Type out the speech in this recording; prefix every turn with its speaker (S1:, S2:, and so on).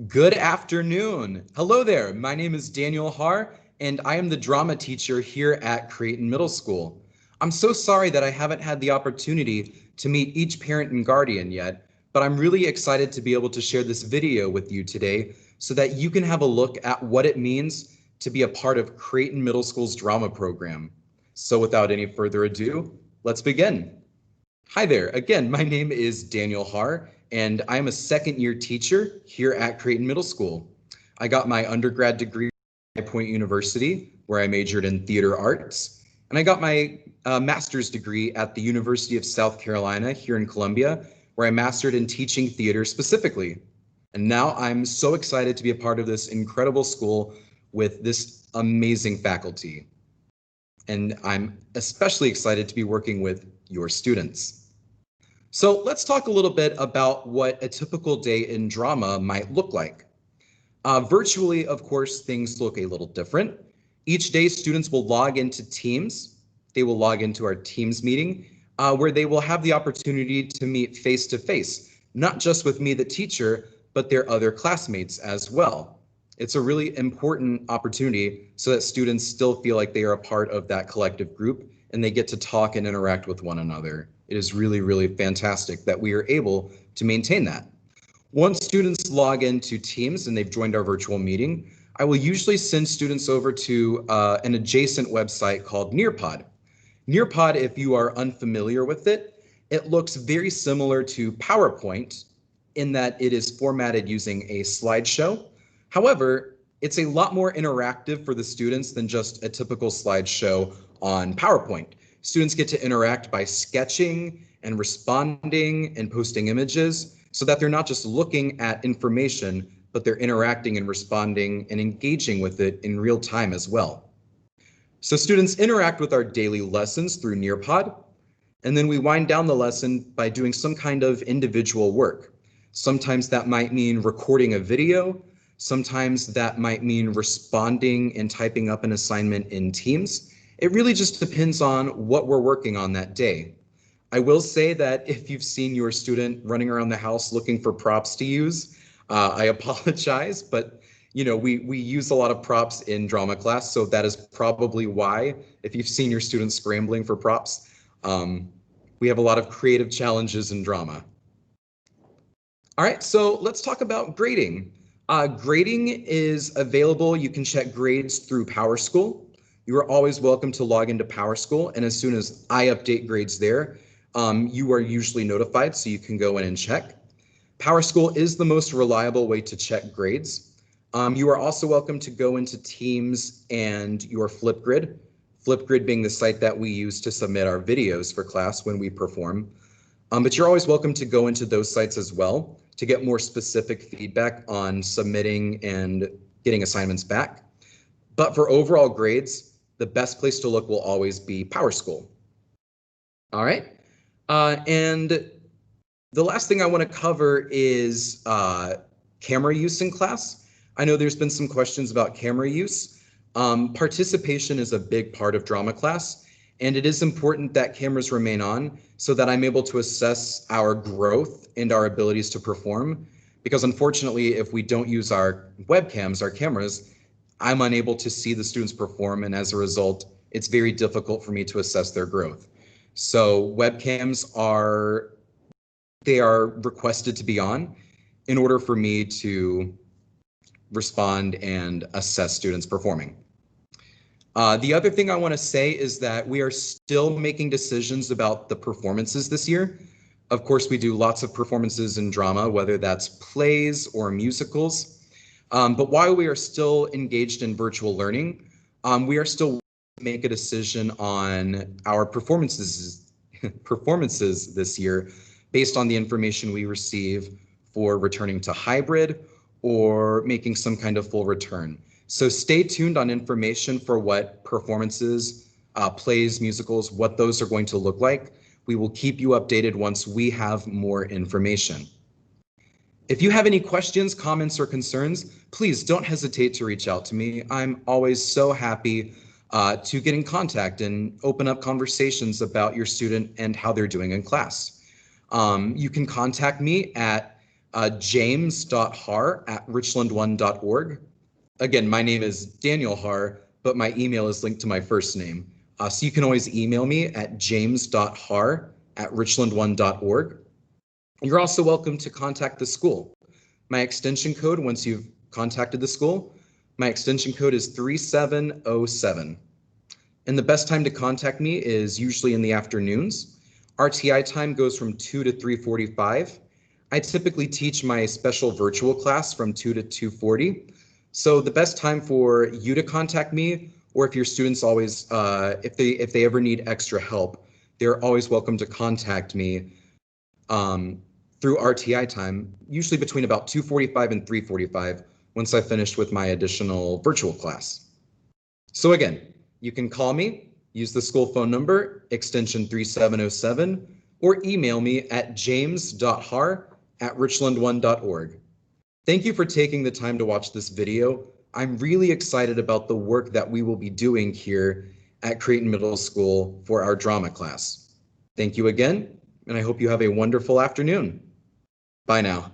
S1: Good afternoon. Hello there. My name is james.harr, and I am the drama teacher here at Creighton Middle School. I'm so sorry that I haven't had the opportunity to meet each parent and guardian yet, but I'm really excited to be able to share this video with you today so that you can have a look at what it means to be a part of Creighton Middle School's drama program. So without any further ado, let's begin. Hi there. Again, my name is james.harr, and I am a second-year teacher here at Creighton Middle School. I got my undergrad degree at High Point University, where I majored in theater arts, and I got my master's degree at the University of South Carolina here in Columbia, where I mastered in teaching theater specifically. And now I'm so excited to be a part of this incredible school with this amazing faculty. And I'm especially excited to be working with your students. So let's talk a little bit about what a typical day in drama might look like. Virtually, of course, things look a little different. Each day, students will log into Teams. They will log into our Teams meeting, where they will have the opportunity to meet face-to-face, not just with me, the teacher, but their other classmates as well. It's a really important opportunity so that students still feel like they are a part of that collective group and they get to talk and interact with one another. It is really, really fantastic that we are able to maintain that. Once students log into Teams and they've joined our virtual meeting, I will usually send students over to an adjacent website called Nearpod. Nearpod, if you are unfamiliar with it, it looks very similar to PowerPoint in that it is formatted using a slideshow. However, it's a lot more interactive for the students than just a typical slideshow on PowerPoint. Students get to interact by sketching and responding and posting images so that they're not just looking at information, but they're interacting and responding and engaging with it in real time as well. So students interact with our daily lessons through Nearpod, and then we wind down the lesson by doing some kind of individual work. Sometimes that might mean recording a video. Sometimes that might mean responding and typing up an assignment in Teams. It really just depends on what we're working on that day. I will say that if you've seen your student running around the house looking for props to use, I apologize, but we use a lot of props in drama class, so that is probably why, if you've seen your students scrambling for props, we have a lot of creative challenges in drama. All right, so let's talk about grading. Grading is available. You can check grades through PowerSchool. You are always welcome to log into PowerSchool, and as soon as I update grades there, you are usually notified, so you can go in and check. PowerSchool is the most reliable way to check grades. You are also welcome to go into Teams and your Flipgrid. Flipgrid being the site that we use to submit our videos for class when we perform. But you're always welcome to go into those sites as well to get more specific feedback on submitting and getting assignments back. But for overall grades, the best place to look will always be PowerSchool. All right. And the last thing I want to cover is camera use in class. I know there's been some questions about camera use. Participation is a big part of drama class, and it is important that cameras remain on so that I'm able to assess our growth and our abilities to perform. Because unfortunately, if we don't use our webcams, our cameras, I'm unable to see the students perform, and as a result, it's very difficult for me to assess their growth. So webcams are requested to be on in order for me to respond and assess students performing. The other thing I want to say is that we are still making decisions about the performances this year. Of course, we do lots of performances in drama, whether that's plays or musicals. But while we are still engaged in virtual learning, we are still make a decision on our performances this year based on the information we receive for returning to hybrid or making some kind of full return. So stay tuned on information for what performances, plays, musicals, what those are going to look like. We will keep you updated once we have more information. If you have any questions, comments, or concerns, please don't hesitate to reach out to me. I'm always so happy to get in contact and open up conversations about your student and how they're doing in class. You can contact me at james.harr at richland1.org. Again, my name is Daniel Harr, but my email is linked to my first name. So you can always email me at james.harr at richland1.org. You're also welcome to contact the school. My extension code, once you've contacted the school, my extension code is 3707. And the best time to contact me is usually in the afternoons. RTI time goes from 2 to 3:45. I typically teach my special virtual class from 2 to 2:40. So the best time for you to contact me, or if your students always, if they ever need extra help, they're always welcome to contact me through RTI time, usually between about 2:45 and 3:45 once I finished with my additional virtual class. So again, you can call me, use the school phone number, extension 3707, or email me at james.harr at richland1.org. Thank you for taking the time to watch this video. I'm really excited about the work that we will be doing here at Creighton Middle School for our drama class. Thank you again, and I hope you have a wonderful afternoon. Bye now.